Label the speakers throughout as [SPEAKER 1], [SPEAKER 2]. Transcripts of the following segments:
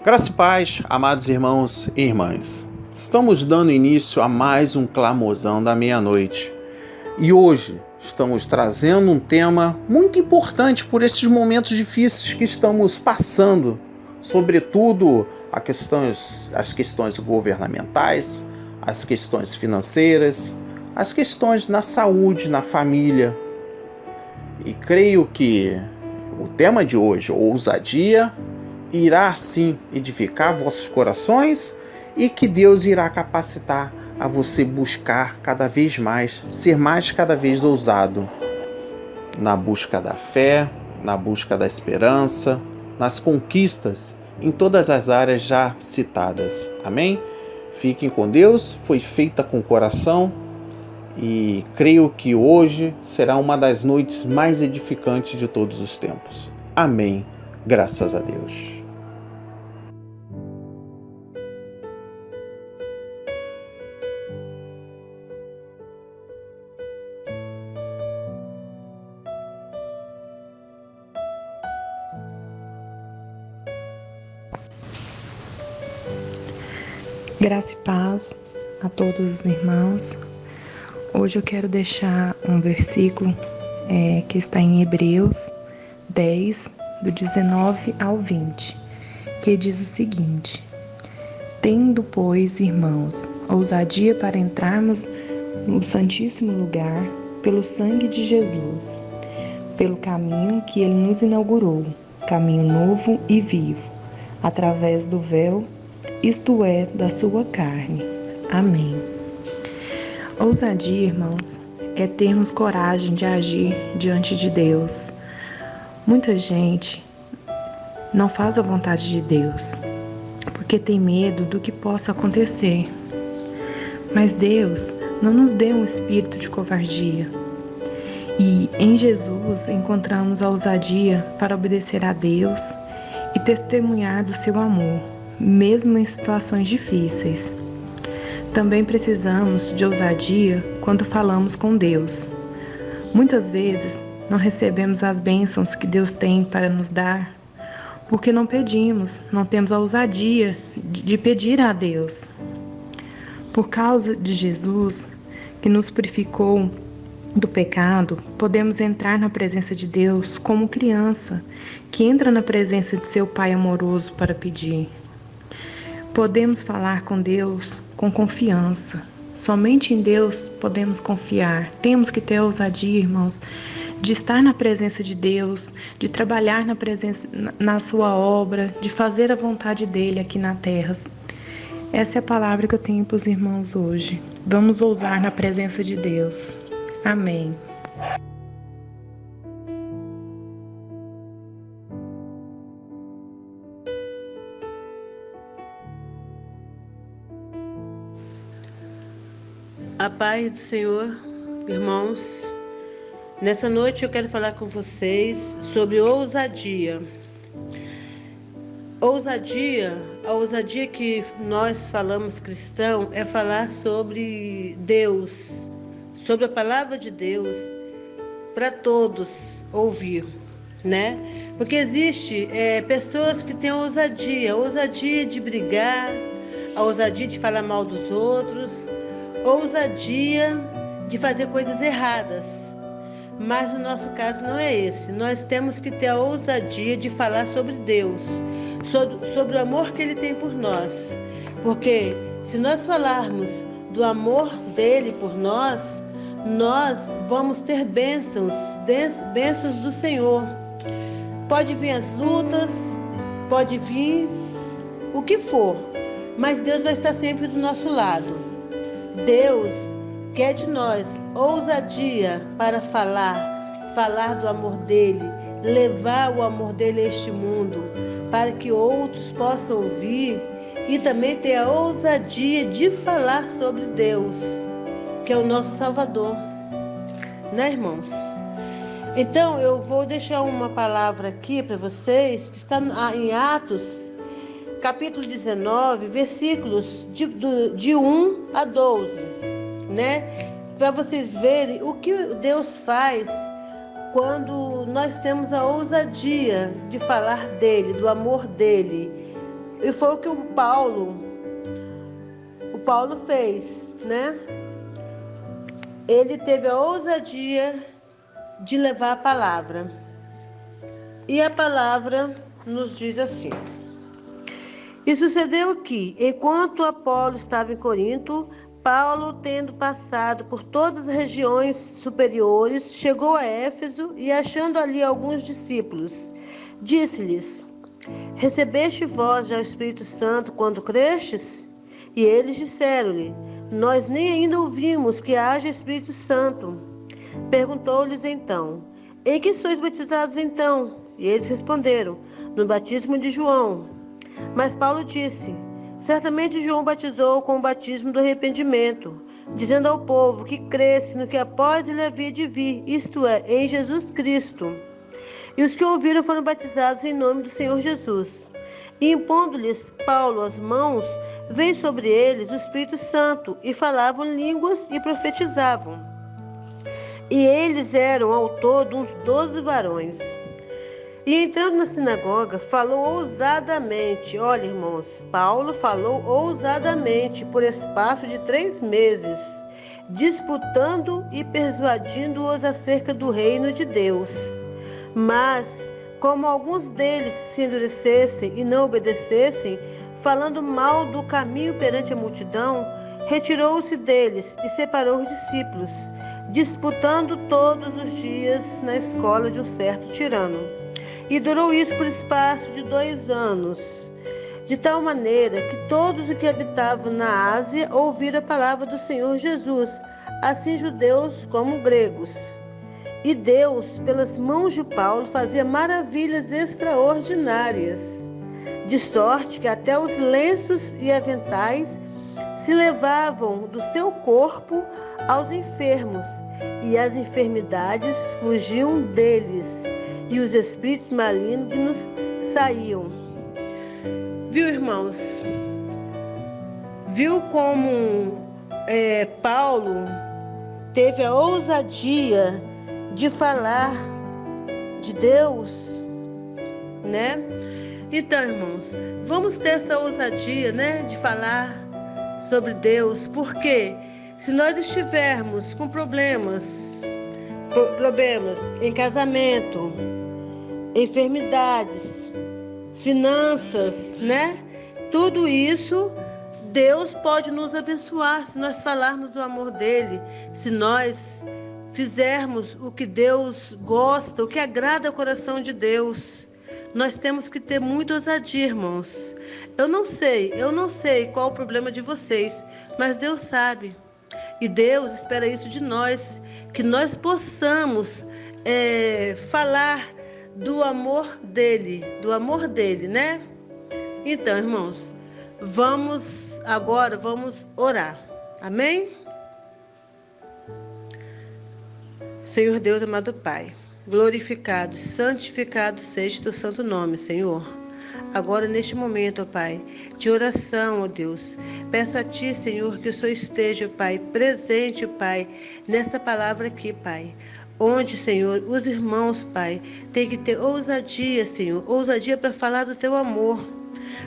[SPEAKER 1] Graça e paz, amados irmãos e irmãs. Estamos dando início a mais um Clamosão da Meia-Noite. E hoje estamos trazendo um tema muito importante por esses momentos difíceis que estamos passando. Sobretudo as questões governamentais, as questões financeiras, as questões na saúde, na família. E creio que o tema de hoje, ousadia, irá sim edificar vossos corações e que Deus irá capacitar a você buscar cada vez mais, ser mais cada vez ousado na busca da fé, na busca da esperança, nas conquistas em todas as áreas já citadas. Amém? Fiquem com Deus, foi feita com coração e creio que hoje será uma das noites mais edificantes de todos os tempos. Amém. Graças a Deus.
[SPEAKER 2] Graça e paz a todos os irmãos. Hoje eu quero deixar um versículo que está em Hebreus 10, do 19 ao 20, que diz o seguinte: Tendo, pois, irmãos, ousadia para entrarmos no Santíssimo Lugar pelo sangue de Jesus, pelo caminho que ele nos inaugurou, caminho novo e vivo, através do véu, isto é, da sua carne. Amém. Ousadia, irmãos, é termos coragem de agir diante de Deus. Muita gente não faz a vontade de Deus, porque tem medo do que possa acontecer. Mas Deus não nos deu um espírito de covardia. E em Jesus encontramos a ousadia para obedecer a Deus e testemunhar do seu amor, mesmo em situações difíceis. Também precisamos de ousadia quando falamos com Deus. Muitas vezes não recebemos as bênçãos que Deus tem para nos dar, porque não pedimos, não temos a ousadia de pedir a Deus. Por causa de Jesus, que nos purificou do pecado, podemos entrar na presença de Deus como criança, que entra na presença de seu Pai amoroso para pedir. Podemos falar com Deus com confiança. Somente em Deus podemos confiar. Temos que ter ousadia, irmãos, de estar na presença de Deus, de trabalhar na sua obra, de fazer a vontade dele aqui na terra. Essa é a palavra que eu tenho para os irmãos hoje. Vamos ousar na presença de Deus. Amém.
[SPEAKER 3] A paz do Senhor, irmãos. Nessa noite eu quero falar com vocês sobre ousadia. A ousadia que nós falamos cristão é falar sobre Deus, sobre a palavra de Deus, para todos ouvir, né? Porque existe pessoas que têm ousadia de brigar, a ousadia de falar mal dos outros, ousadia de fazer coisas erradas. Mas o nosso caso não é esse. Nós temos que ter a ousadia de falar sobre Deus, sobre o amor que Ele tem por nós. Porque se nós falarmos do amor dele por nós, nós vamos ter bênçãos do Senhor. Pode vir as lutas, pode vir o que for, mas Deus vai estar sempre do nosso lado. Deus quer de nós ousadia para falar do amor dele, levar o amor dele a este mundo, para que outros possam ouvir e também ter a ousadia de falar sobre Deus, que é o nosso Salvador, né, irmãos? Então eu vou deixar uma palavra aqui para vocês, que está em Atos, capítulo 19, versículos de 1 a 12, né? Para vocês verem o que Deus faz quando nós temos a ousadia de falar dele, do amor dele, E foi o que o Paulo fez, né? Ele teve a ousadia de levar a palavra. E a palavra nos diz assim: E sucedeu que, enquanto Apolo estava em Corinto, Paulo, tendo passado por todas as regiões superiores, chegou a Éfeso e, achando ali alguns discípulos, disse-lhes: Recebeste vós já o Espírito Santo quando crestes? E eles disseram-lhe: Nós nem ainda ouvimos que haja Espírito Santo. Perguntou-lhes então: Em que sois batizados então? E eles responderam: No batismo de João. Mas Paulo disse: Certamente João batizou com o batismo do arrependimento, dizendo ao povo que cresce no que após ele havia de vir, isto é, em Jesus Cristo. E os que ouviram foram batizados em nome do Senhor Jesus. E impondo-lhes Paulo as mãos, veio sobre eles o Espírito Santo, e falavam línguas e profetizavam. E eles eram ao todo uns 12 varões. E entrando na sinagoga, falou ousadamente. Olha, irmãos, Paulo falou ousadamente por espaço de 3 meses, disputando e persuadindo-os acerca do reino de Deus. Mas, como alguns deles se endurecessem e não obedecessem, falando mal do caminho perante a multidão, retirou-se deles e separou os discípulos, disputando todos os dias na escola de um certo tirano. E durou isso por espaço de 2 anos, de tal maneira que todos os que habitavam na Ásia ouviram a palavra do Senhor Jesus, assim judeus como gregos. E Deus, pelas mãos de Paulo, fazia maravilhas extraordinárias, de sorte que até os lenços e aventais se levavam do seu corpo aos enfermos, e as enfermidades fugiam deles, e os espíritos malignos saíam. Viu, irmãos? Viu como Paulo teve a ousadia de falar de Deus, né? Então, irmãos, vamos ter essa ousadia, né, de falar sobre Deus, porque se nós estivermos com problemas em casamento, enfermidades, finanças, né? Tudo isso, Deus pode nos abençoar se nós falarmos do amor dele, se nós fizermos o que Deus gosta, o que agrada ao coração de Deus. Nós temos que ter muita ousadia, irmãos. Eu não sei qual o problema de vocês, mas Deus sabe. E Deus espera isso de nós, que nós possamos falar do amor dele, né? Então, irmãos, vamos orar. Amém? Senhor Deus, amado Pai, glorificado, santificado seja o teu santo nome, Senhor. Agora, neste momento, ó Pai, de oração, ó Deus, peço a Ti, Senhor, que o Senhor esteja, Pai, presente, Pai, nesta palavra aqui, Pai. Onde, Senhor, os irmãos, Pai, têm que ter ousadia, Senhor, ousadia para falar do Teu amor.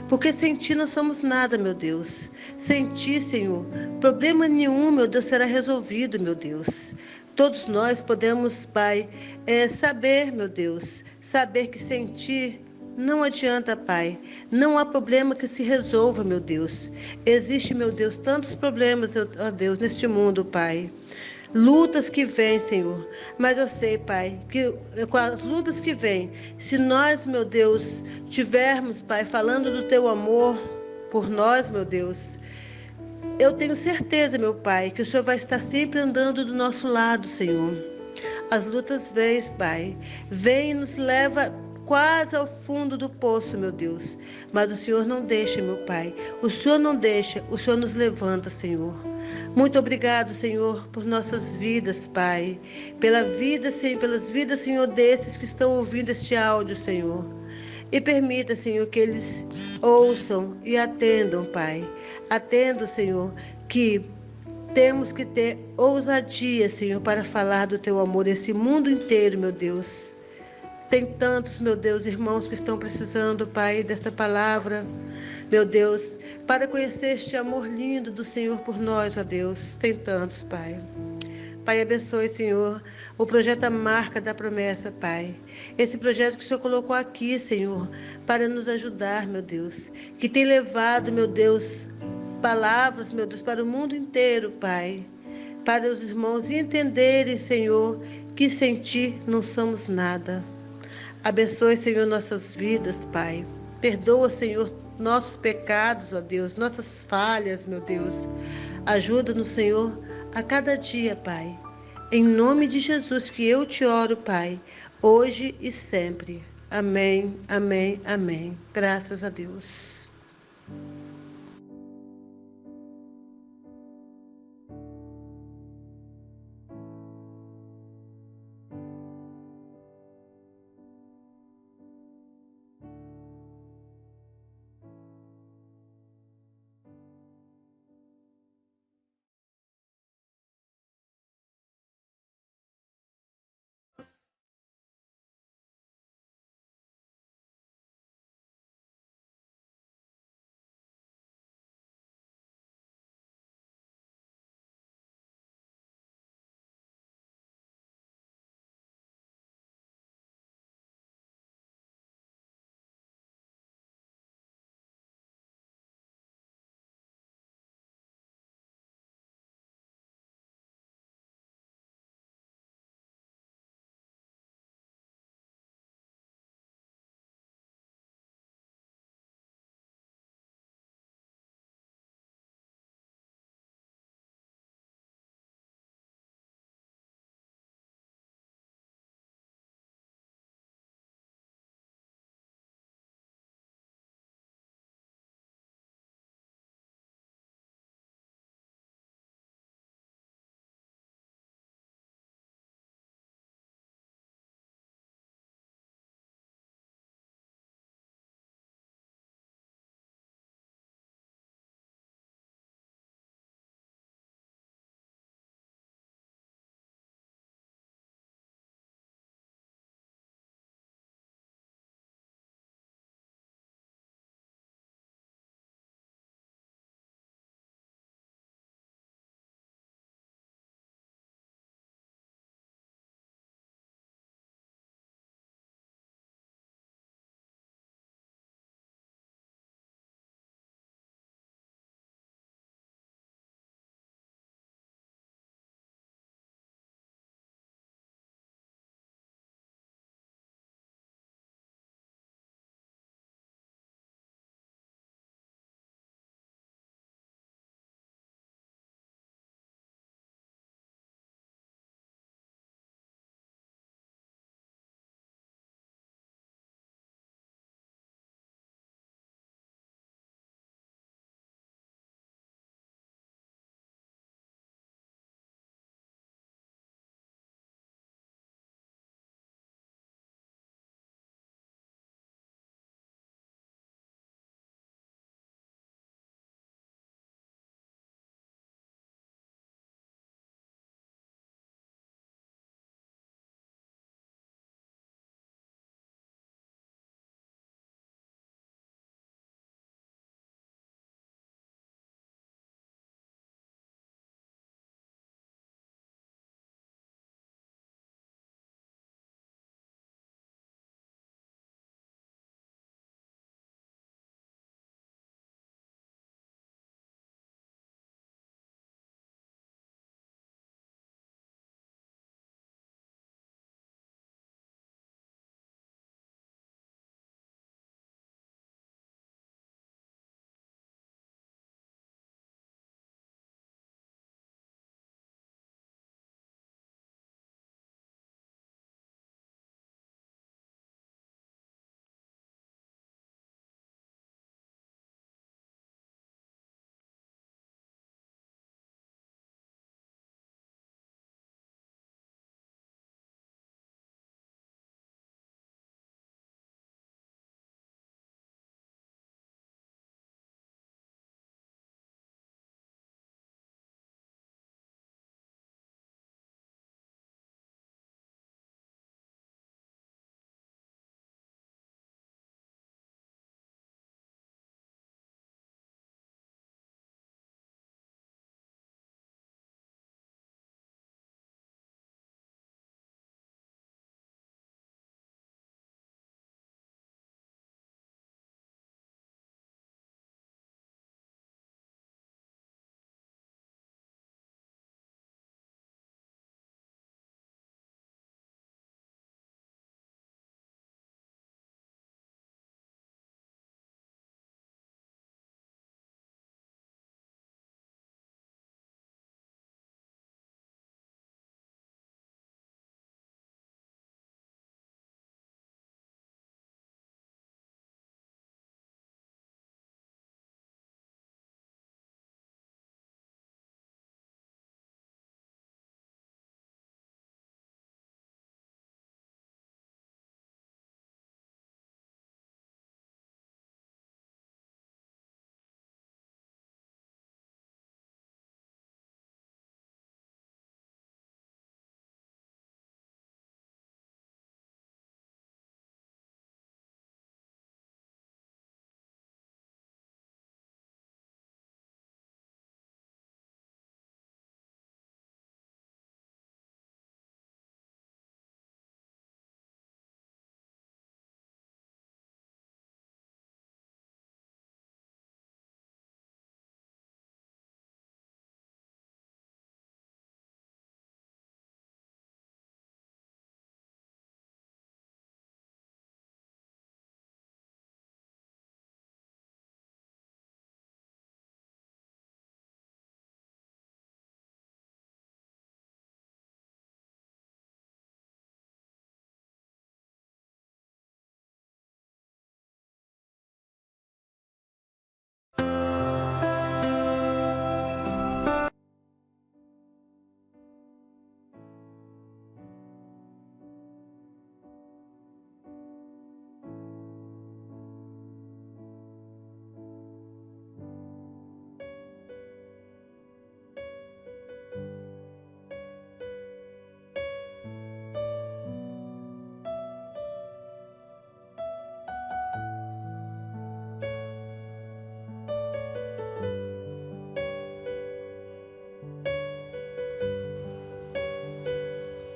[SPEAKER 3] Porque sem Ti não somos nada, meu Deus. Sem Ti, Senhor, problema nenhum, meu Deus, será resolvido, meu Deus. Todos nós podemos, Pai, saber, meu Deus, saber que sem Ti não adianta, Pai. Não há problema que se resolva, meu Deus. Existe, meu Deus, tantos problemas, ó Deus, neste mundo, Pai. Lutas que vêm, Senhor. Mas eu sei, Pai, que com as lutas que vêm, se nós, meu Deus, tivermos, Pai, falando do Teu amor por nós, meu Deus, eu tenho certeza, meu Pai, que o Senhor vai estar sempre andando do nosso lado, Senhor. As lutas vêm, Pai. Vem e nos leva quase ao fundo do poço, meu Deus. Mas o Senhor não deixa, meu Pai. O Senhor não deixa, o Senhor nos levanta, Senhor. Muito obrigado, Senhor, por nossas vidas, Pai. Pelas vidas, Senhor, desses que estão ouvindo este áudio, Senhor. E permita, Senhor, que eles ouçam e atendam, Pai. Atendo, Senhor, que temos que ter ousadia, Senhor, para falar do Teu amor esse mundo inteiro, meu Deus. Tem tantos, meu Deus, irmãos que estão precisando, Pai, desta palavra. meu Deus, para conhecer este amor lindo do Senhor por nós, ó Deus. Tem tantos, Pai. Pai, abençoe, Senhor, o projeto A Marca da Promessa, Pai. Esse projeto que o Senhor colocou aqui, Senhor, para nos ajudar, meu Deus. Que tem levado, meu Deus, palavras, meu Deus, para o mundo inteiro, Pai. Para os irmãos entenderem, Senhor, que sem Ti não somos nada. Abençoe, Senhor, nossas vidas, Pai. Perdoa, Senhor, nossos pecados, ó Deus, nossas falhas, meu Deus. Ajuda-nos, Senhor, a cada dia, Pai. Em nome de Jesus que eu te oro, Pai, hoje e sempre. Amém, amém, amém. Graças a Deus.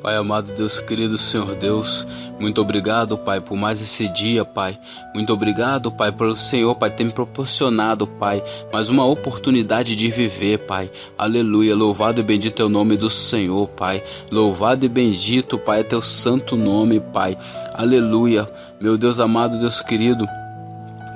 [SPEAKER 4] Pai amado, Deus querido, Senhor Deus, muito obrigado, Pai, por mais esse dia, Pai. Muito obrigado, Pai, pelo Senhor, Pai, ter me proporcionado, Pai, mais uma oportunidade de viver, Pai. Aleluia, louvado e bendito é o nome do Senhor, Pai. Louvado e bendito, Pai, é teu santo nome, Pai. Aleluia, meu Deus amado, Deus querido.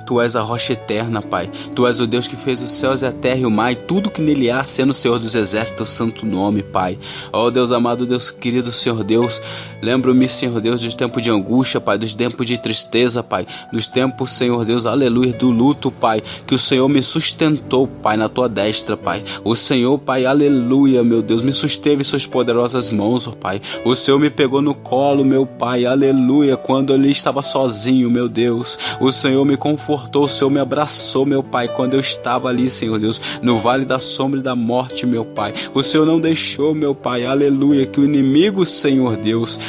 [SPEAKER 4] Tu és a rocha eterna, Pai. Tu és o Deus que fez os céus e a terra e o mar e tudo que nele há, sendo o Senhor dos exércitos, santo nome, Pai. Ó Deus amado, Deus querido, Senhor Deus, lembro-me, Senhor Deus, dos tempos de angústia, Pai, dos tempos de tristeza, Pai, dos tempos, Senhor Deus, aleluia, do luto, Pai, que o Senhor me sustentou, Pai, na tua destra, Pai. O Senhor, Pai, aleluia, meu Deus, me susteve em suas poderosas mãos, ó Pai. O Senhor me pegou no colo, meu Pai, aleluia, quando eu estava sozinho, meu Deus. O Senhor me confortou, o Senhor me abraçou, meu Pai, quando eu estava ali, Senhor Deus, no vale da sombra e da morte, meu Pai. O Senhor não deixou, meu Pai, aleluia, que o inimigo, Senhor Deus,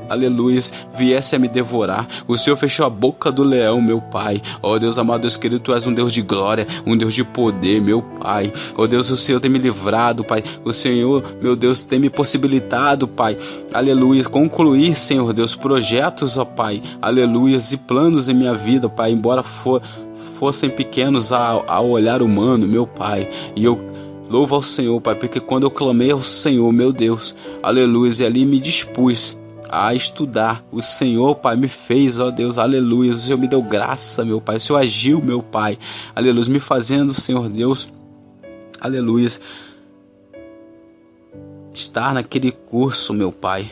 [SPEAKER 4] aleluia, viesse a me devorar. O Senhor fechou a boca do leão, meu Pai. Ó Deus amado, Deus querido, Tu és um Deus de glória, um Deus de poder, meu Pai. Ó Deus, o Senhor tem me livrado, Pai. O Senhor, meu Deus, tem me possibilitado, Pai, aleluia, concluir, Senhor Deus, projetos, ó Pai, aleluia, e planos em minha vida, Pai, embora fossem pequenos ao olhar humano, meu Pai. E eu louvo ao Senhor, Pai, porque quando eu clamei ao Senhor, meu Deus, aleluia, e ali me dispus a estudar. O Senhor, Pai, me fez, ó Deus, aleluia. O Senhor me deu graça, meu Pai. O Senhor agiu, meu Pai, aleluia, me fazendo, Senhor Deus, aleluia, estar naquele curso, meu Pai,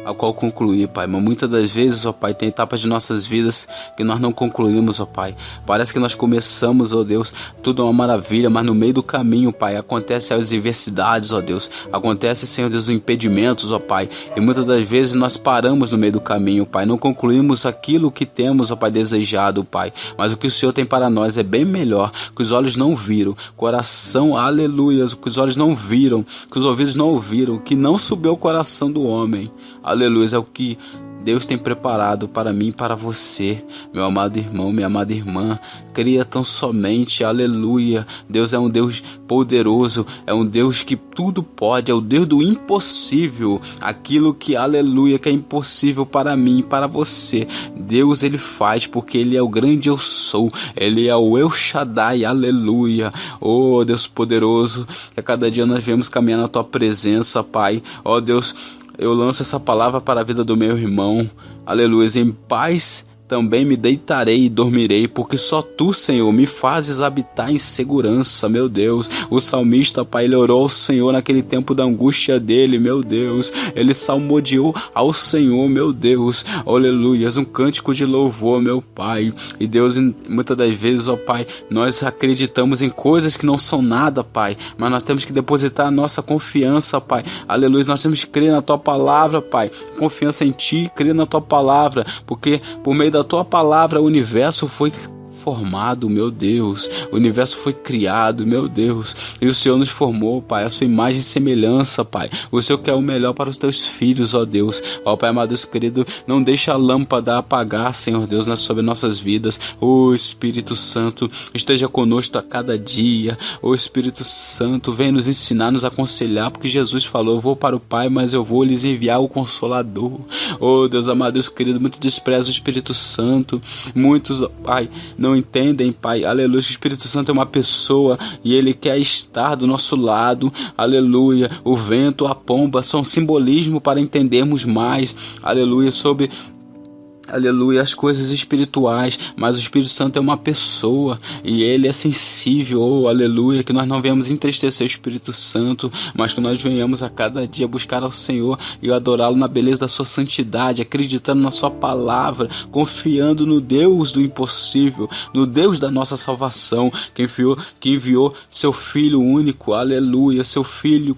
[SPEAKER 4] a qual concluir, Pai. Mas muitas das vezes, ó Pai, tem etapas de nossas vidas que nós não concluímos, ó Pai. Parece que nós começamos, ó Deus, tudo é uma maravilha, mas no meio do caminho, Pai, acontecem as adversidades, ó Deus. Acontece, Senhor Deus, os impedimentos, ó Pai. E muitas das vezes nós paramos no meio do caminho, Pai. Não concluímos aquilo que temos, ó Pai, desejado, Pai. Mas o que o Senhor tem para nós é bem melhor, que os olhos não viram, coração, aleluia, que os olhos não viram, que os ouvidos não ouviram, que não subiu ao coração do homem. Aleluia, é o que Deus tem preparado para mim e para você, meu amado irmão, minha amada irmã. Cria tão somente, aleluia. Deus é um Deus poderoso, é um Deus que tudo pode, é o Deus do impossível. Aquilo que, aleluia, que é impossível para mim e para você, Deus, Ele faz, porque Ele é o grande eu sou, Ele é o El Shaddai, aleluia. Oh Deus poderoso, que a cada dia nós vemos caminhar na Tua presença, Pai. Oh Deus, eu lanço essa palavra para a vida do meu irmão, aleluia. Em paz também me deitarei e dormirei, porque só Tu, Senhor, me fazes habitar em segurança, meu Deus. O salmista, Pai, ele orou ao Senhor naquele tempo da angústia dele, meu Deus. Ele salmodiou ao Senhor, meu Deus, aleluia, um cântico de louvor, meu Pai. E Deus, muitas das vezes, ó Pai, nós acreditamos em coisas que não são nada, Pai, mas nós temos que depositar a nossa confiança, Pai, aleluia. Nós temos que crer na Tua palavra, Pai, confiança em Ti, crer na Tua palavra, porque por meio da Tua palavra o universo foi formado, meu Deus. O universo foi criado, meu Deus. E o Senhor nos formou, Pai, a Sua imagem e semelhança, Pai. O Senhor quer o melhor para os Teus filhos, ó Deus. Ó Pai amado, Deus querido, não deixa a lâmpada apagar, Senhor Deus, sobre nossas vidas. Ó Espírito Santo, esteja conosco a cada dia. Ó Espírito Santo, vem nos ensinar, nos aconselhar, porque Jesus falou: eu vou para o Pai, mas eu vou lhes enviar o Consolador. Ó Deus amado, Deus querido, muitos desprezam o Espírito Santo. Muitos, Pai, não entendem, Pai, aleluia, que o Espírito Santo é uma pessoa e Ele quer estar do nosso lado, aleluia. O vento, a pomba são simbolismo para entendermos mais, aleluia, sobre, aleluia, as coisas espirituais, mas o Espírito Santo é uma pessoa e Ele é sensível, oh, aleluia, que nós não venhamos entristecer o Espírito Santo, mas que nós venhamos a cada dia buscar ao Senhor e adorá-lo na beleza da Sua santidade, acreditando na Sua palavra, confiando no Deus do impossível, no Deus da nossa salvação, que enviou Seu Filho único, aleluia, Seu Filho,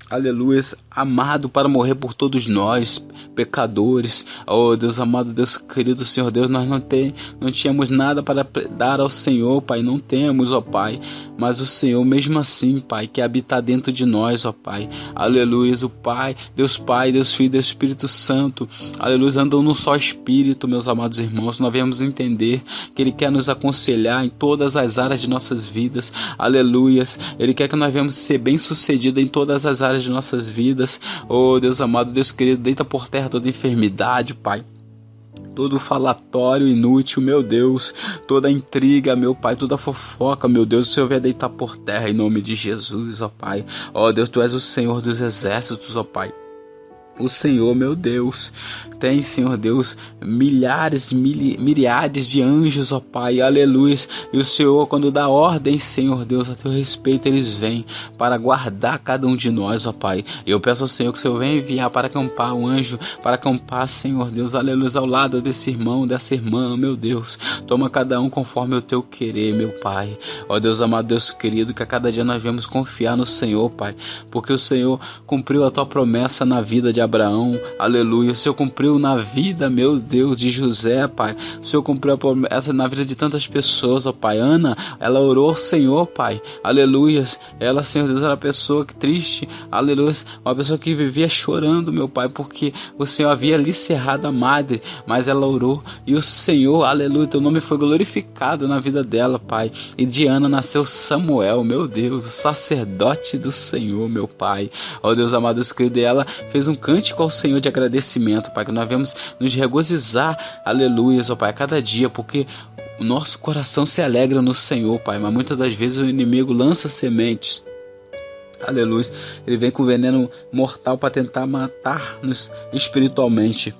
[SPEAKER 4] aleluia, amado para morrer por todos nós, pecadores. Oh Deus amado, Deus querido, Senhor Deus, nós não tínhamos nada para dar ao Senhor, Pai, não temos, ó Pai, mas o Senhor mesmo assim, Pai, que habita dentro de nós, ó Pai, aleluia, o Pai, Deus Filho, Deus Espírito Santo, aleluia, andam num só Espírito, meus amados irmãos. Nós viemos entender que Ele quer nos aconselhar em todas as áreas de nossas vidas, aleluia. Ele quer que nós venhamos ser bem-sucedidos em todas as áreas áreas de nossas vidas. Oh Deus amado, Deus querido, deita por terra toda enfermidade, Pai. Todo falatório inútil, meu Deus, toda intriga, meu Pai, toda fofoca, meu Deus, o Senhor vai deitar por terra em nome de Jesus, ó Pai. Ó Deus, Tu és o Senhor dos exércitos, ó Pai. O Senhor, meu Deus, tem, Senhor Deus, milhares de anjos, ó Pai, aleluia. E o Senhor, quando dá ordem, Senhor Deus, a Teu respeito, eles vêm para guardar cada um de nós, ó Pai. Eu peço ao Senhor que o Senhor venha enviar para acampar um anjo, para acampar, Senhor Deus, aleluia, ao lado desse irmão, dessa irmã, meu Deus. Toma cada um conforme o Teu querer, meu Pai. Ó Deus amado, Deus querido, que a cada dia nós viemos confiar no Senhor, Pai, porque o Senhor cumpriu a Tua promessa na vida de Abraão, aleluia. O Senhor cumpriu na vida, meu Deus, de José, Pai. O Senhor cumpriu a promessa na vida de tantas pessoas, ó Pai. Ana, ela orou ao Senhor, Pai, aleluia. Ela, Senhor Deus, era uma pessoa triste, aleluia, uma pessoa que vivia chorando, meu Pai, porque o Senhor havia lhe cerrado a madre, mas ela orou e o Senhor, aleluia, Teu nome foi glorificado na vida dela, Pai. E de Ana nasceu Samuel, meu Deus, o sacerdote do Senhor, meu Pai. Ó Deus amado, Deus querido, e ela fez um cântico ao Senhor de agradecimento, Pai, que nós vamos nos regozijar, aleluia, ó Pai, a cada dia, porque o nosso coração se alegra no Senhor, Pai, mas muitas das vezes o inimigo lança sementes, aleluia, ele vem com veneno mortal para tentar matar-nos espiritualmente.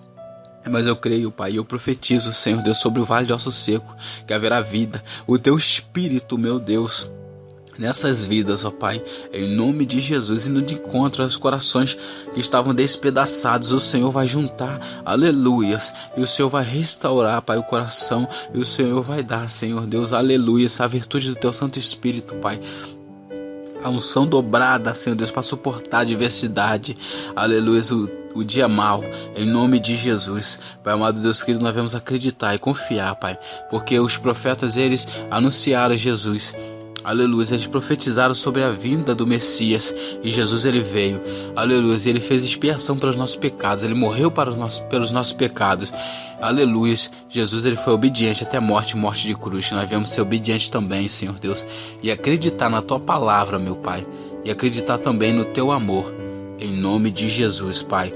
[SPEAKER 4] Mas eu creio, Pai, eu profetizo, Senhor Deus, sobre o vale de osso seco, que haverá vida, o Teu Espírito, meu Deus, nessas vidas, ó Pai, em nome de Jesus, indo de encontro aos corações que estavam despedaçados, o Senhor vai juntar, aleluias, e o Senhor vai restaurar, Pai, o coração, e o Senhor vai dar, Senhor Deus, aleluias, a virtude do Teu Santo Espírito, Pai, a unção dobrada, Senhor Deus, para suportar a adversidade, aleluias, o dia mau, em nome de Jesus. Pai amado, Deus querido, nós vamos acreditar e confiar, Pai, porque os profetas, eles anunciaram Jesus, aleluia, eles profetizaram sobre a vinda do Messias, e Jesus, ele veio, aleluia, e ele fez expiação pelos nossos pecados, ele morreu pelos nossos pecados, aleluia. Jesus, ele foi obediente até a morte de cruz. Nós devemos ser obedientes também, Senhor Deus, e acreditar na Tua palavra, meu Pai, e acreditar também no Teu amor, em nome de Jesus, Pai,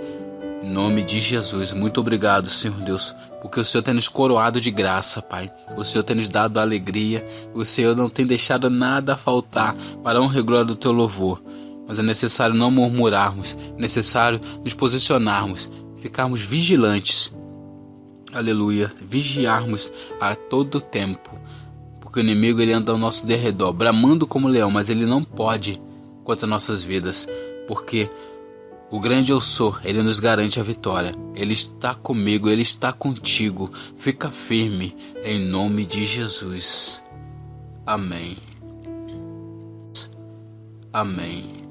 [SPEAKER 4] em nome de Jesus. Muito obrigado, Senhor Deus, porque o Senhor tem nos coroado de graça, Pai. O Senhor tem nos dado alegria. O Senhor não tem deixado nada faltar para a honra e glória do Teu louvor. Mas é necessário não murmurarmos, é necessário nos posicionarmos, ficarmos vigilantes, aleluia, vigiarmos a todo tempo, porque o inimigo, ele anda ao nosso derredor, bramando como leão, mas ele não pode contra nossas vidas, porque o grande eu sou, ele nos garante a vitória. Ele está comigo, ele está contigo. Fica firme, em nome de Jesus. Amém. Amém.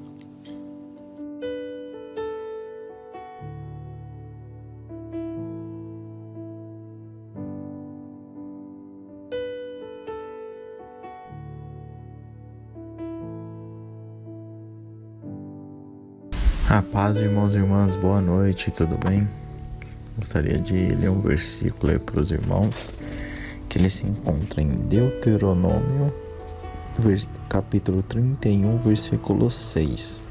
[SPEAKER 5] A paz, irmãos e irmãs, boa noite, tudo bem? Gostaria de ler um versículo aí para os irmãos, que ele se encontra em Deuteronômio, capítulo 31, versículo 6.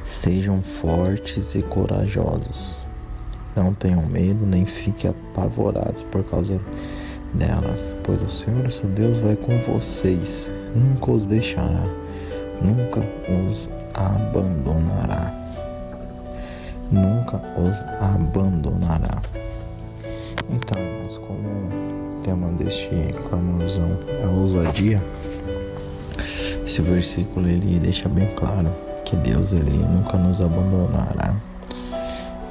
[SPEAKER 5] Sejam fortes e corajosos, não tenham medo, nem fiquem apavorados por causa delas, pois o Senhor, seu Deus, vai com vocês, nunca os deixará, nunca os abandonará. Nunca os abandonará. Então, irmãos, como o tema deste clamorzão é a ousadia, esse versículo ele deixa bem claro que Deus, ele nunca nos abandonará,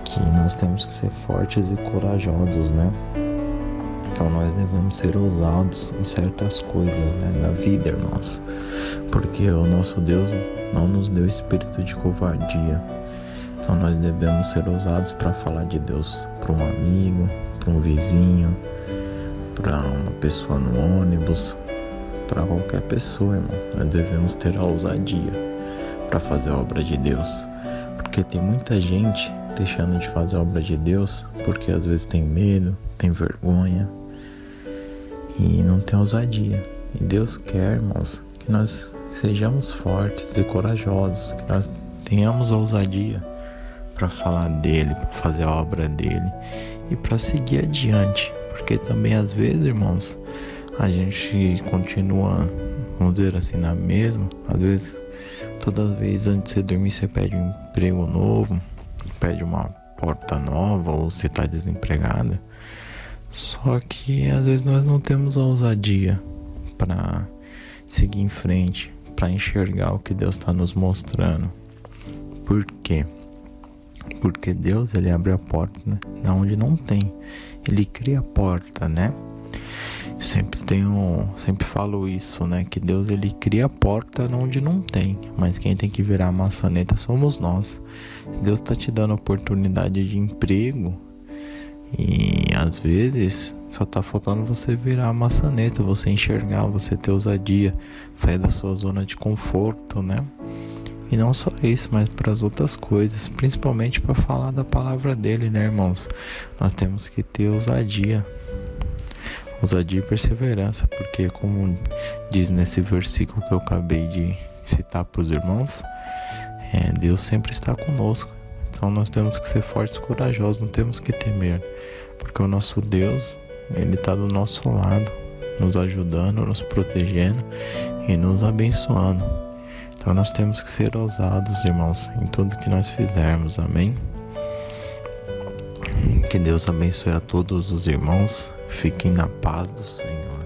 [SPEAKER 5] que nós temos que ser fortes e corajosos, né? Então nós devemos ser ousados em certas coisas, né, na vida, irmãos, porque o nosso Deus não nos deu espírito de covardia. Então nós devemos ser ousados para falar de Deus para um amigo, para um vizinho, para uma pessoa no ônibus, para qualquer pessoa, irmão. Nós devemos ter a ousadia para fazer a obra de Deus, porque tem muita gente deixando de fazer a obra de Deus porque às vezes tem medo, tem vergonha e não tem ousadia. E Deus quer, irmãos, que nós sejamos fortes e corajosos, que nós tenhamos ousadia para falar dele, para fazer a obra dele e para seguir adiante, porque também às vezes, irmãos, a gente continua, vamos dizer assim, na mesma. Às vezes, toda vez antes de você dormir, você pede um emprego novo, pede uma porta nova, ou você está desempregado. Só que às vezes nós não temos a ousadia para seguir em frente, para enxergar o que Deus está nos mostrando. Por quê? Porque Deus, ele abre a porta, né, na onde não tem. Ele cria a porta, né? Eu sempre falo isso, né? Que Deus, ele cria a porta onde não tem, mas quem tem que virar a maçaneta somos nós. Deus tá te dando oportunidade de emprego e às vezes só tá faltando você virar a maçaneta, você enxergar, você ter ousadia, sair da sua zona de conforto, né? E não só isso, mas para as outras coisas, principalmente para falar da palavra dele, né, irmãos? Nós temos que ter ousadia e perseverança, porque como diz nesse versículo que eu acabei de citar para os irmãos, Deus sempre está conosco. Então nós temos que ser fortes e corajosos, não temos que temer, porque o nosso Deus, ele está do nosso lado, nos ajudando, nos protegendo e nos abençoando. Então nós temos que ser ousados, irmãos, em tudo que nós fizermos, amém? Que Deus abençoe a todos os irmãos, fiquem na paz do Senhor.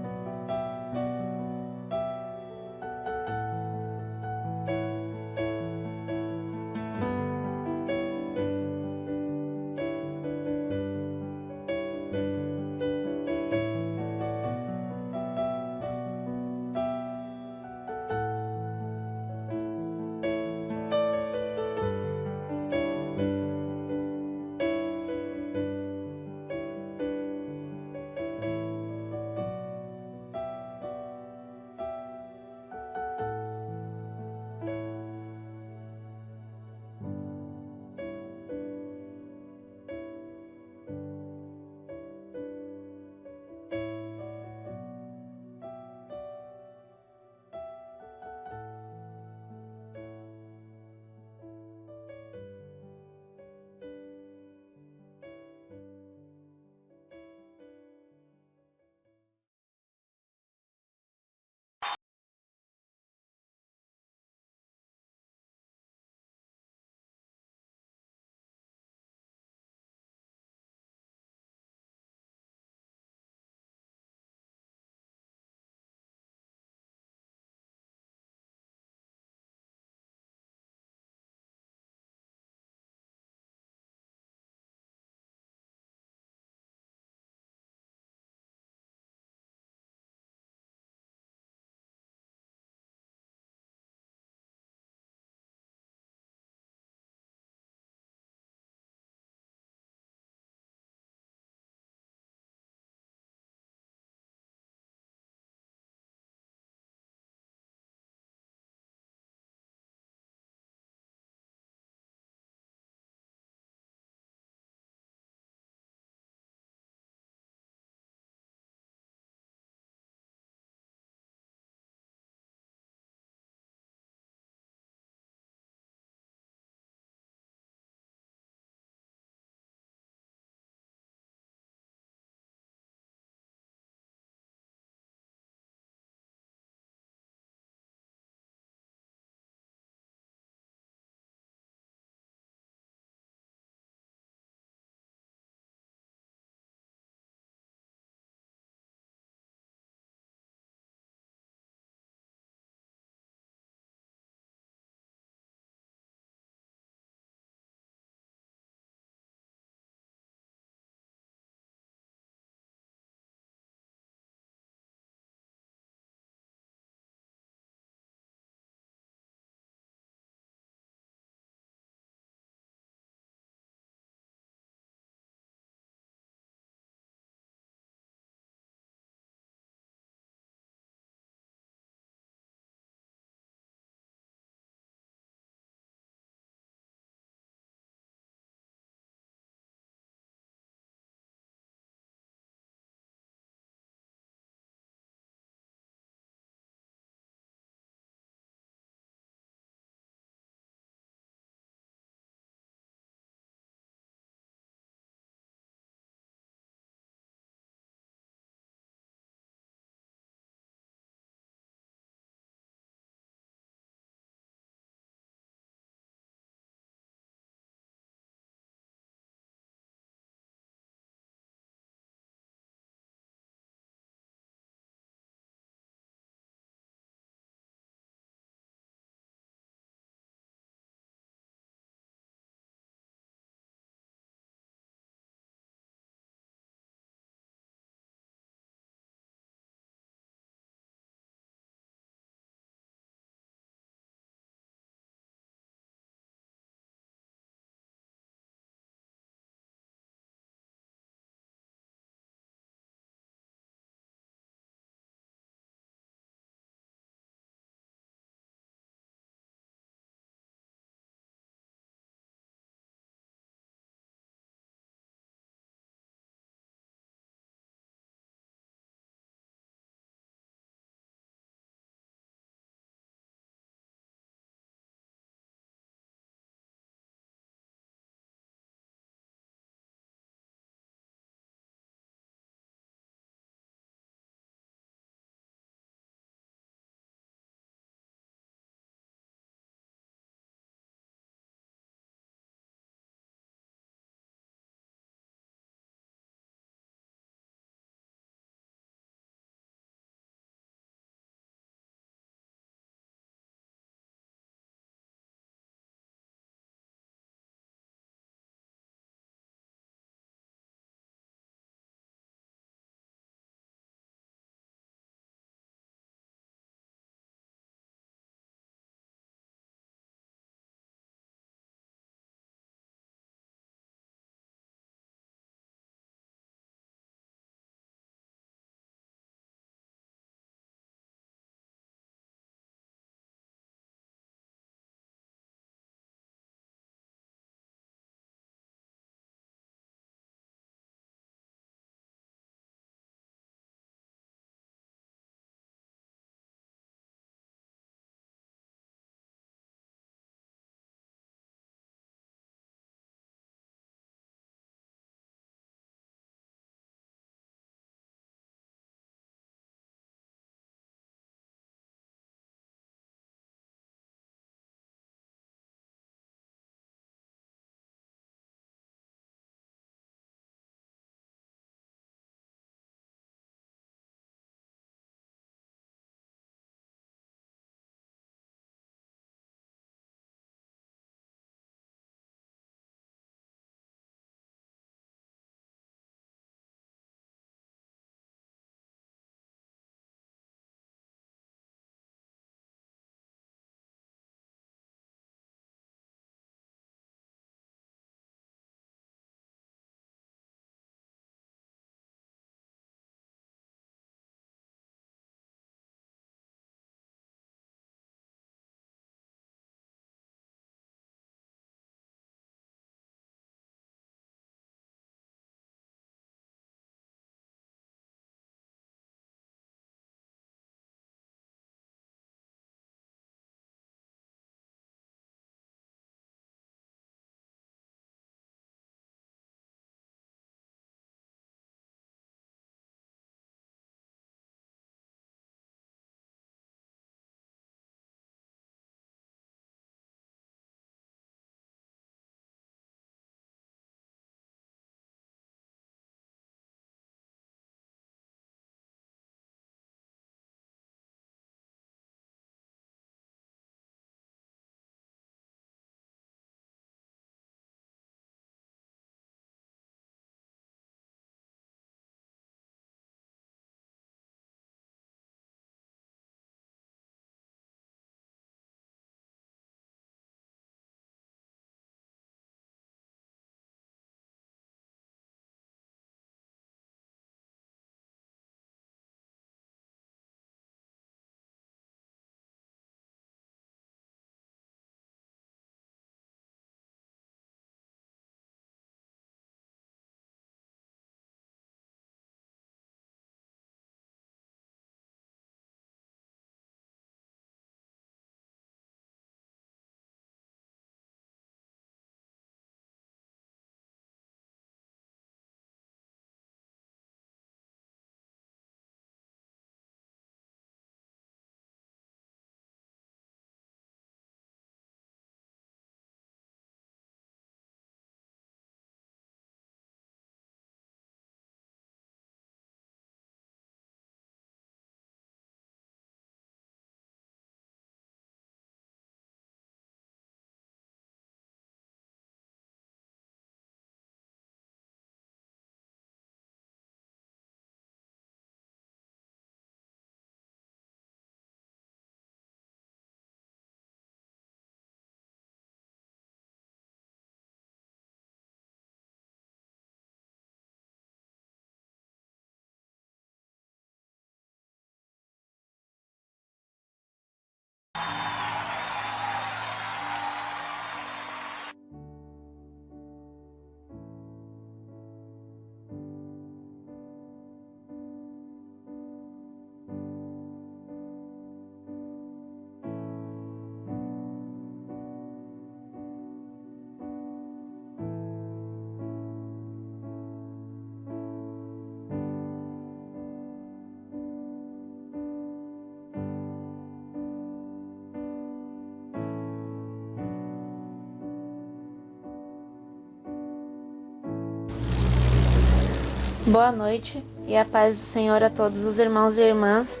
[SPEAKER 6] Boa noite e a paz do Senhor a todos os irmãos e irmãs.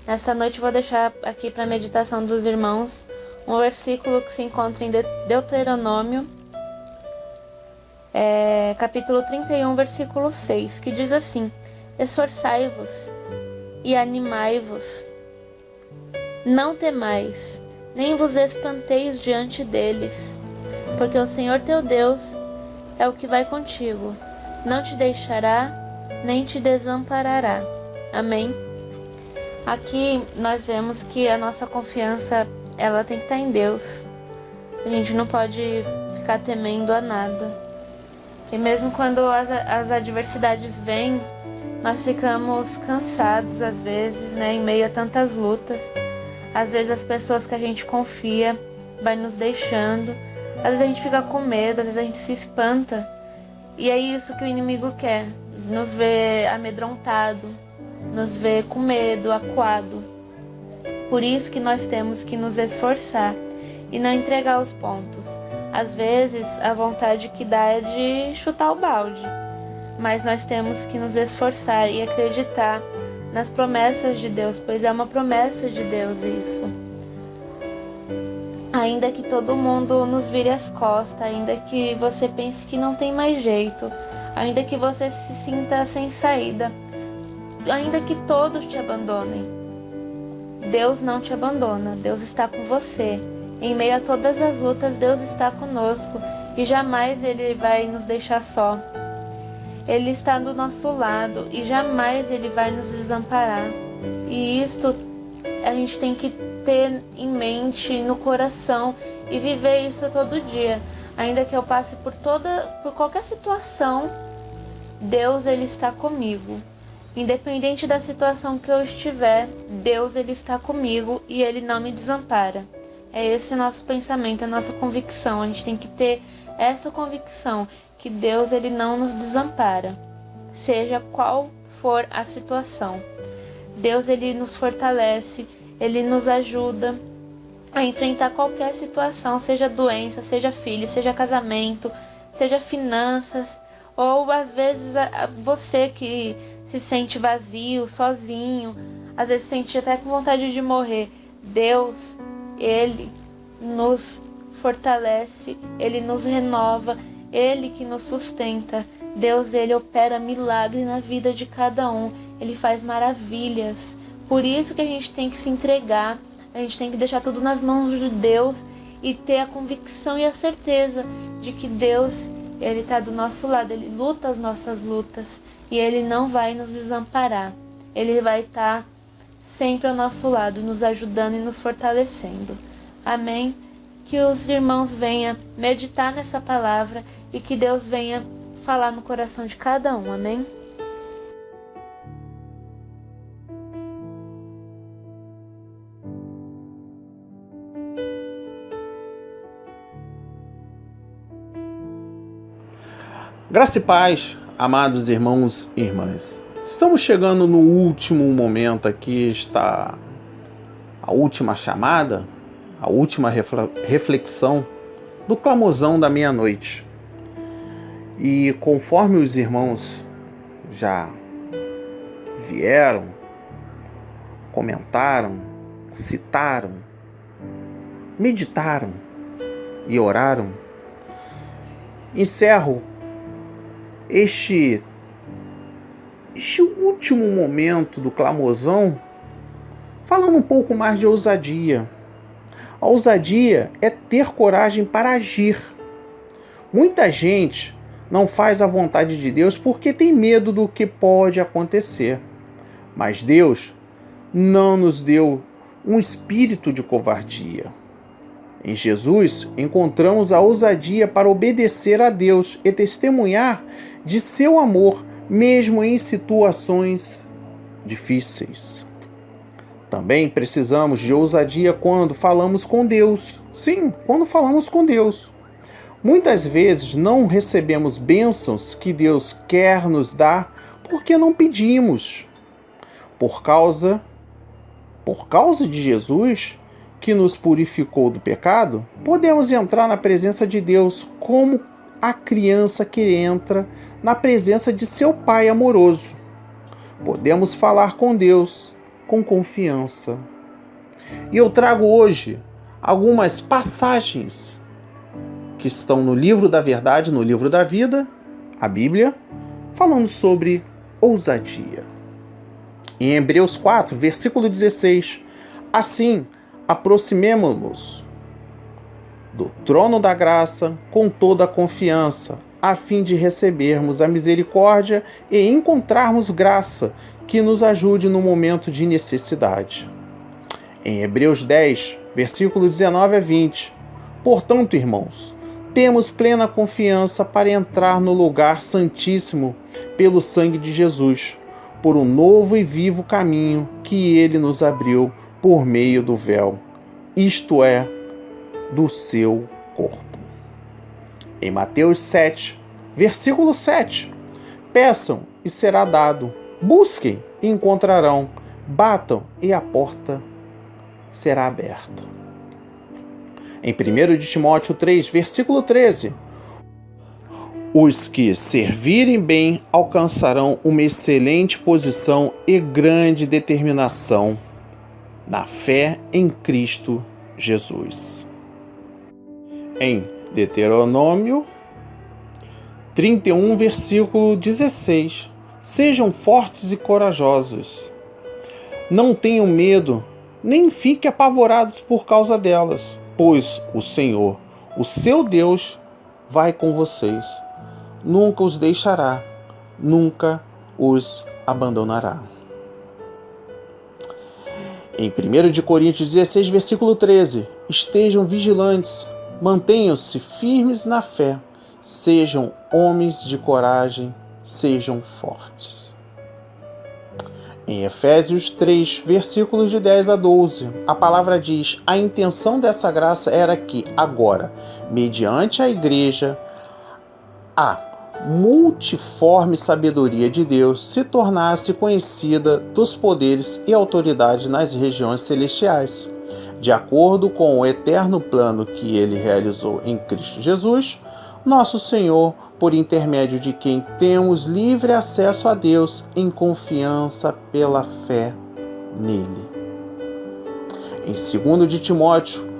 [SPEAKER 6] Nesta noite vou deixar aqui para a meditação dos irmãos um versículo que se encontra em Deuteronômio, capítulo 31, versículo 6, que diz assim: Esforçai-vos e animai-vos, não temais, nem vos espanteis diante deles, porque o Senhor teu Deus é o que vai contigo, não te deixará, nem te desamparará. Amém? Aqui nós vemos que a nossa confiança, ela tem que estar em Deus. A gente não pode ficar temendo a nada. Porque mesmo quando as adversidades vêm, nós ficamos cansados às vezes, né, em meio a tantas lutas. Às vezes as pessoas que a gente confia vai nos deixando. Às vezes a gente fica com medo, às vezes a gente se espanta. E é isso que o inimigo quer, nos ver amedrontado, nos ver com medo, acuado. Por isso que nós temos que nos esforçar e não entregar os pontos. Às vezes a vontade que dá é de chutar o balde, mas nós temos que nos esforçar e acreditar nas promessas de Deus, pois é uma promessa de Deus isso. Ainda que todo mundo nos vire as costas, ainda que você pense que não tem mais jeito, ainda que você se sinta sem saída, ainda que todos te abandonem, Deus não te abandona, Deus está com você. Em meio a todas as lutas, Deus está conosco e jamais Ele vai nos deixar só. Ele está do nosso lado e jamais Ele vai nos desamparar. E isto a gente tem que ter em mente, no coração, e viver isso todo dia. Ainda que eu passe por qualquer situação, Deus, Ele está comigo. Independente da situação que eu estiver, Deus, Ele está comigo e Ele não me desampara. É esse o nosso pensamento, a nossa convicção. A gente tem que ter essa convicção que Deus, Ele não nos desampara, seja qual for a situação. Deus, Ele nos fortalece, Ele nos ajuda a enfrentar qualquer situação, seja doença, seja filho, seja casamento, seja finanças, ou às vezes você que se sente vazio, sozinho, às vezes se sente até com vontade de morrer. Deus, Ele nos fortalece, Ele nos renova, Ele que nos sustenta. Deus, Ele opera milagre na vida de cada um, Ele faz maravilhas. Por isso que a gente tem que se entregar, a gente tem que deixar tudo nas mãos de Deus e ter a convicção e a certeza de que Deus, Ele está do nosso lado, Ele luta as nossas lutas e Ele não vai nos desamparar. Ele vai estar sempre ao nosso lado, nos ajudando e nos fortalecendo. Amém? Que os irmãos venham meditar nessa palavra e que Deus venha falar no coração de cada um. Amém?
[SPEAKER 1] Graça e paz, amados irmãos e irmãs. Estamos chegando no último momento aqui, está a última chamada, a última reflexão do clamosão da meia-noite. E conforme os irmãos já vieram, comentaram, citaram, meditaram e oraram, encerro este último momento do clamosão falando um pouco mais de ousadia. A ousadia é ter coragem para agir. Muita gente não faz a vontade de Deus porque tem medo do que pode acontecer. Mas Deus não nos deu um espírito de covardia. Em Jesus, encontramos a ousadia para obedecer a Deus e testemunhar de seu amor, mesmo em situações difíceis. Também precisamos de ousadia quando falamos com Deus. Sim, quando falamos com Deus. Muitas vezes não recebemos bênçãos que Deus quer nos dar porque não pedimos. Por causa de Jesus, que nos purificou do pecado, podemos entrar na presença de Deus como a criança que entra na presença de seu Pai amoroso. Podemos falar com Deus com confiança. E eu trago hoje algumas passagens que estão no livro da verdade, no livro da vida, a Bíblia, falando sobre ousadia. Em Hebreus 4, versículo 16, assim, aproximemo-nos do trono da graça com toda a confiança, a fim de recebermos a misericórdia e encontrarmos graça que nos ajude no momento de necessidade. Em Hebreus 10, versículo 19 a 20, portanto, irmãos, temos plena confiança para entrar no lugar santíssimo pelo sangue de Jesus, por um novo e vivo caminho que ele nos abriu por meio do véu, isto é, do seu corpo. Em Mateus 7, versículo 7, peçam e será dado, busquem e encontrarão, batam e a porta será aberta. Em 1 Timóteo 3, versículo 13, os que servirem bem alcançarão uma excelente posição e grande determinação na fé em Cristo Jesus. Em Deuteronômio 31, versículo 16, sejam fortes e corajosos. Não tenham medo, nem fiquem apavorados por causa delas, pois o Senhor, o seu Deus, vai com vocês. Nunca os deixará, nunca os abandonará. Em 1 Coríntios 16, versículo 13, estejam vigilantes, mantenham-se firmes na fé, sejam homens de coragem, sejam fortes. Em Efésios 3, versículos de 10 a 12, a palavra diz: a intenção dessa graça era que, agora, mediante a igreja, a multiforme sabedoria de Deus se tornasse conhecida dos poderes e autoridades nas regiões celestiais, de acordo com o eterno plano que ele realizou em Cristo Jesus, nosso Senhor, por intermédio de quem temos livre acesso a Deus em confiança pela fé nele. Em 2 de Timóteo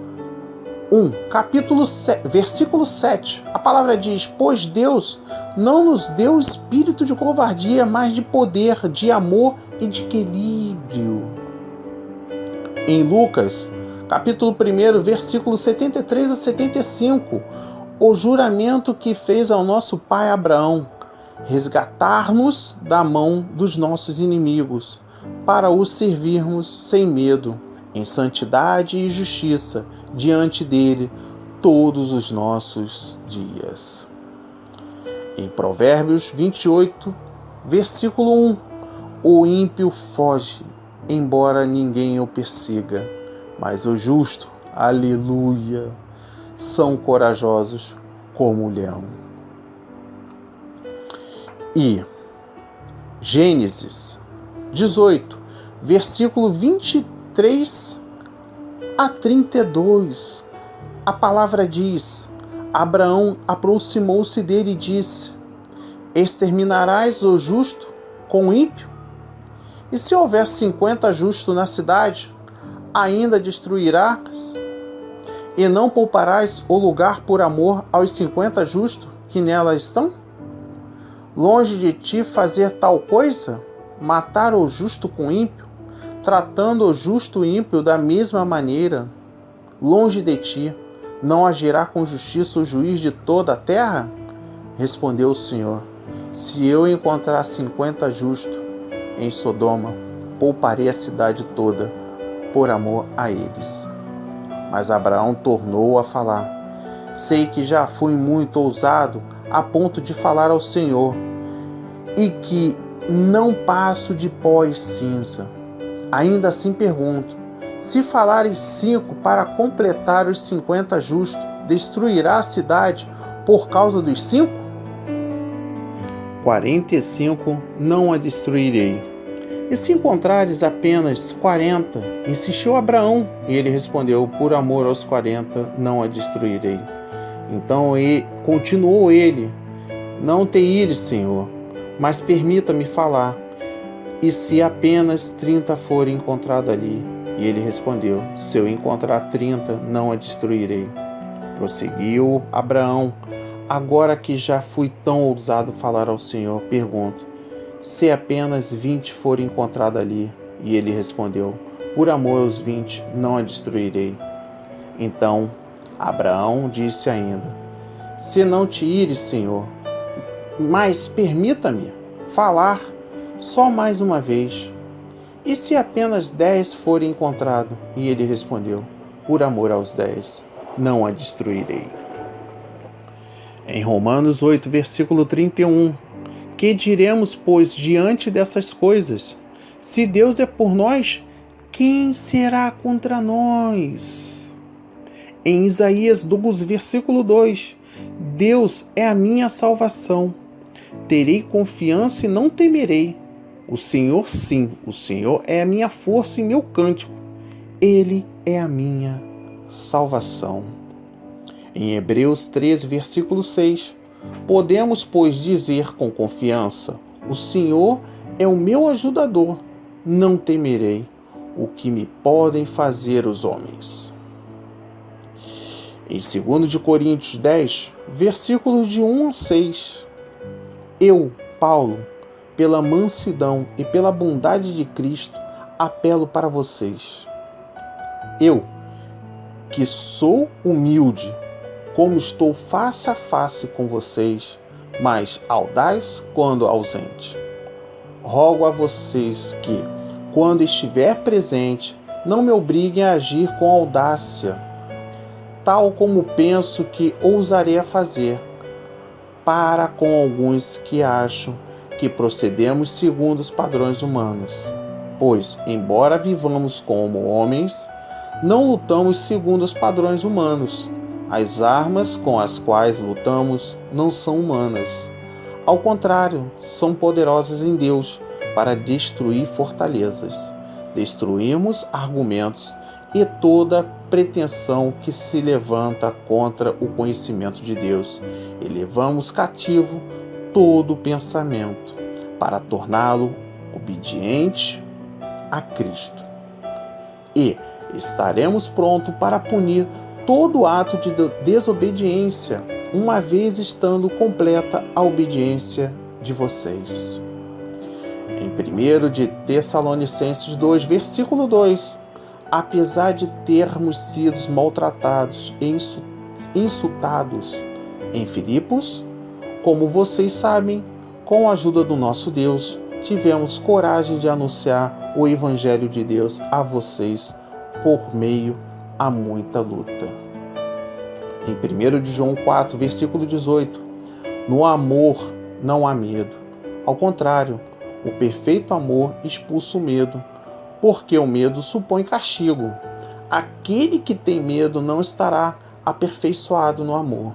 [SPEAKER 1] 1, capítulo 7, versículo 7, a palavra diz: pois Deus não nos deu espírito de covardia, mas de poder, de amor e de equilíbrio. Em Lucas, capítulo 1, versículo 73 a 75, o juramento que fez ao nosso pai Abraão, resgatar-nos da mão dos nossos inimigos, para o servirmos sem medo, em santidade e justiça, diante dele, todos os nossos dias. Em Provérbios 28, versículo 1, o ímpio foge, embora ninguém o persiga, mas o justo, aleluia, são corajosos como o leão. E Gênesis 18, versículo 23 a 32, a palavra diz: Abraão aproximou-se dele e disse: exterminarás o justo com o ímpio? E se houver 50 justos na cidade, ainda destruirás? E não pouparás o lugar por amor aos 50 justos que nela estão? Longe de ti fazer tal coisa, matar o justo com o ímpio, tratando o justo e ímpio da mesma maneira. Longe de ti, não agirá com justiça o juiz de toda a terra? Respondeu o Senhor: se eu encontrar 50 justos em Sodoma, pouparei a cidade toda, por amor a eles. Mas Abraão tornou a falar: sei que já fui muito ousado a ponto de falar ao Senhor, e que não passo de pó e cinza. Ainda assim pergunto: se falares 5 para completar os 50 justos, destruirá a cidade por causa dos 5? 45 não a destruirei. E se encontrares apenas 40? Insistiu Abraão, e ele respondeu: por amor aos 40 não a destruirei. Então continuou ele: não te ires, Senhor, mas permita-me falar. E se apenas 30 forem encontrados ali? E ele respondeu: se eu encontrar 30, não a destruirei. Prosseguiu Abraão: agora que já fui tão ousado falar ao Senhor, pergunto: se apenas 20 forem encontrados ali? E ele respondeu: por amor aos 20, não a destruirei. Então Abraão disse ainda: se não te ires, Senhor, mas permita-me falar só mais uma vez. E se apenas 10 forem encontrados? E ele respondeu: por amor aos 10, não a destruirei. Em Romanos 8, versículo 31, que diremos, pois, diante dessas coisas? Se Deus é por nós, quem será contra nós? Em Isaías 12, versículo 2, Deus é a minha salvação. Terei confiança e não temerei. O Senhor, sim, o Senhor é a minha força e meu cântico. Ele é a minha salvação. Em Hebreus 13, versículo 6, podemos, pois, dizer com confiança: o Senhor é o meu ajudador, não temerei o que me podem fazer os homens. Em 2 Coríntios 10, versículos de 1 a 6, eu, Paulo, pela mansidão e pela bondade de Cristo, apelo para vocês. Eu, que sou humilde, como estou face a face com vocês, mas audaz quando ausente. Rogo a vocês que, quando estiver presente, não me obriguem a agir com audácia, tal como penso que ousarei a fazer, para com alguns que acham que procedemos segundo os padrões humanos. Pois, embora vivamos como homens, não lutamos segundo os padrões humanos. As armas com as quais lutamos não são humanas. Ao contrário, são poderosas em Deus para destruir fortalezas. Destruímos argumentos e toda pretensão que se levanta contra o conhecimento de Deus. E levamos cativo todo pensamento para torná-lo obediente a Cristo. E estaremos prontos para punir todo ato de desobediência, uma vez estando completa a obediência de vocês. Em 1 de Tessalonicenses 2, versículo 2, apesar de termos sido maltratados e insultados em Filipos, como vocês sabem, com a ajuda do nosso Deus, tivemos coragem de anunciar o Evangelho de Deus a vocês por meio a muita luta. Em 1 de João 4, versículo 18, no amor não há medo. Ao contrário, o perfeito amor expulsa o medo, porque o medo supõe castigo. Aquele que tem medo não estará aperfeiçoado no amor.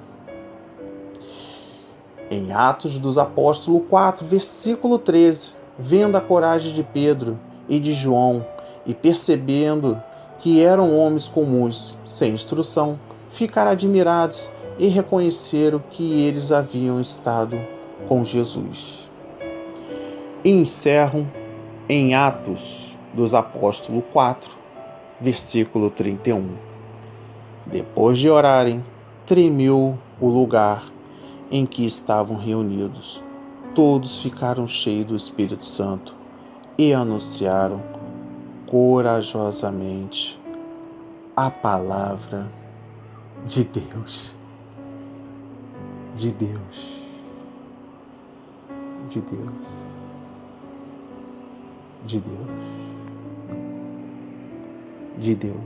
[SPEAKER 1] Em Atos dos Apóstolos 4, versículo 13, vendo a coragem de Pedro e de João e percebendo que eram homens comuns, sem instrução, ficaram admirados e reconheceram que eles haviam estado com Jesus. E encerro em Atos dos Apóstolos 4, versículo 31. Depois de orarem, tremeu o lugar em que estavam reunidos. Todos ficaram cheios do Espírito Santo e anunciaram corajosamente a palavra de Deus. De Deus. De Deus. De Deus. De Deus.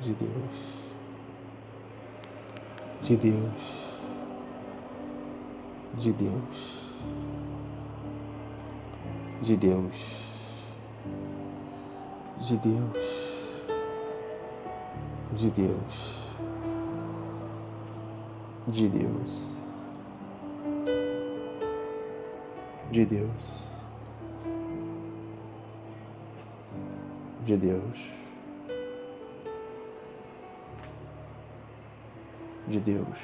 [SPEAKER 1] De Deus. De Deus, de Deus, de Deus, de Deus, de Deus, de Deus, de Deus, de Deus, de Deus.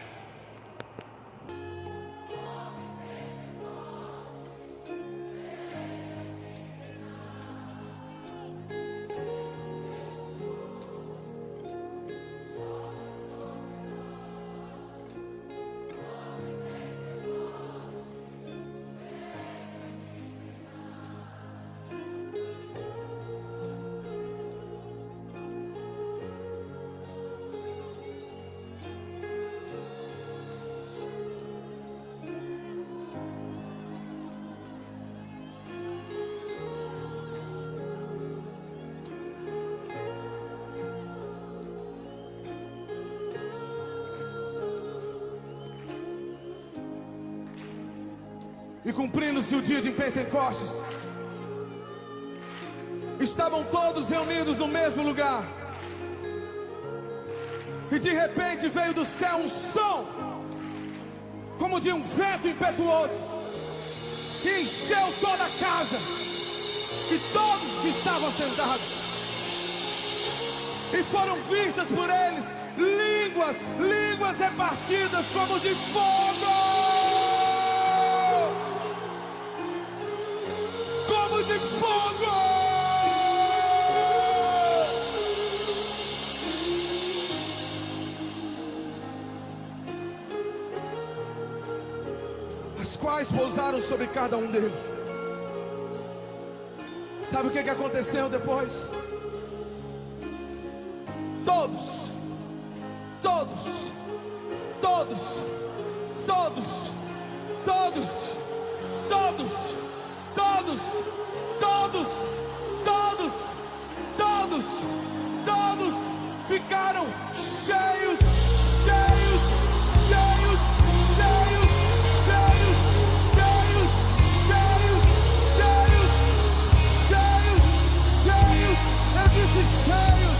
[SPEAKER 7] E cumprindo-se o dia de Pentecostes, estavam todos reunidos no mesmo lugar. E de repente veio do céu um som, como de um vento impetuoso, que encheu toda a casa e todos que estavam sentados. E foram vistas por eles línguas repartidas como de fogo. De fogo! As quais pousaram sobre cada um deles. Sabe o que aconteceu depois? Todos ficaram cheios. Eu disse cheios.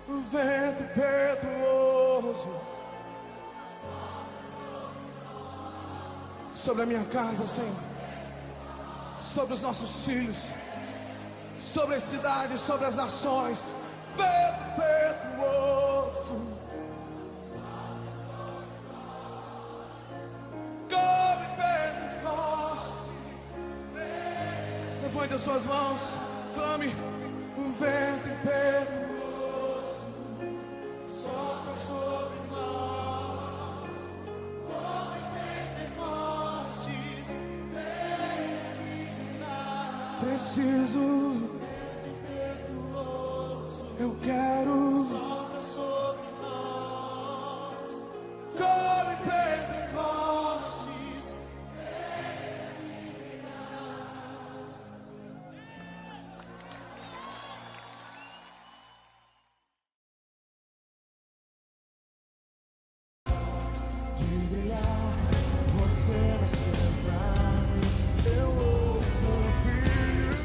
[SPEAKER 7] O vento impetuoso sobre a minha casa, Senhor, sobre os nossos filhos, sobre as cidades, sobre as nações. Vento impetuoso, come Pentecostes. Levante as suas mãos, clame. O vento impetuoso sopra sobre nós, como Pentecostes, vem aqui reinar. Preciso, eu quero. eu ouço o filho.